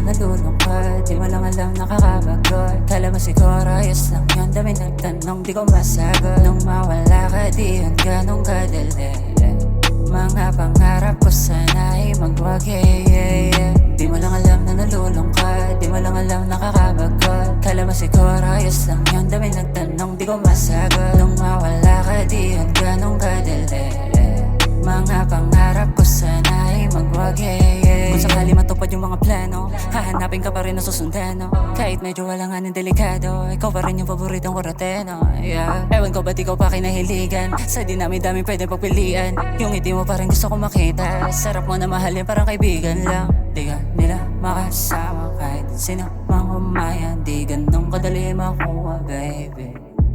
nalulungkot. Di mo lang alam nakakabagot. Kala mo siguro ayos lang yun, dami nagtanong di ko masagot. Nung mawala ka di yun ganong kadali. Mga pangarap ko sana ay magwagi. Di mo lang alam na nalulungkot. Di mo lang alam nakakabagot. Kala mo siguro ayos lang yun, dami nagtanong di ko masagot. Nung mawala ka di yun ganong kadali. Mga pangarap ko sana ay magwagi. Kung sakali matupad yung mga plano, hahanapin ka pa rin na susundan, no? Kahit medyo wala nga ng delikado, ikaw pa rin yung paboritong kurateno, yeah. Ewan ko ba't ikaw pa kinahiligan, sa dinami-dami pwede pagpilian. Yung ngiti mo pa rin gusto ko makita, sarap mo na mahalin parang kaibigan lang. Di ka nila makasama kahit sino mang humayan. Di ganun kadali makuha, baby.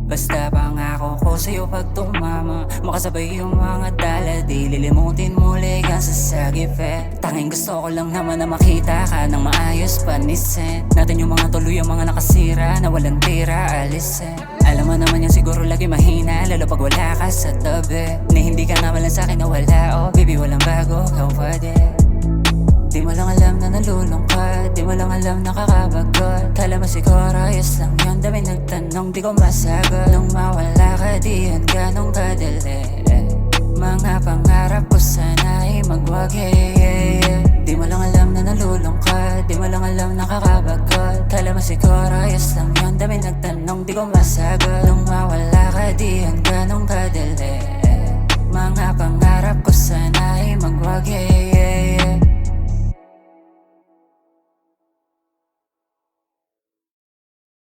Basta pangako ko sa'yo pag tumama, makasabay yung mga dala. Di lilimutin muli ka sa sagipet. Tanging gusto ko lang naman na makita ka ng maayos panisin. Natin yung mga tuloy, yung mga nakasira na walang tira, alisin. Alam mo naman yan siguro lagi mahina, lalo pag wala ka sa tabi. Na hindi ka naman lang sa'kin na wala, oh baby walang bago, ikaw pa din. Di mo lang alam na nalulungkot. Di mo lang alam nakakabagot. Kala mo siguro ayos lang yun, dami nagtanong di ko masagot. Nung mawala ka di yun ganong kadali. Mga pangarap ko sana ay magwagi. Di mo lang alam na nalulungkot. Di mo lang alam nakakabagot. Kala mo siguro ayos lang yun, dami nagtanong di ko masagot. Nung mawala ka di yun ganong kadali.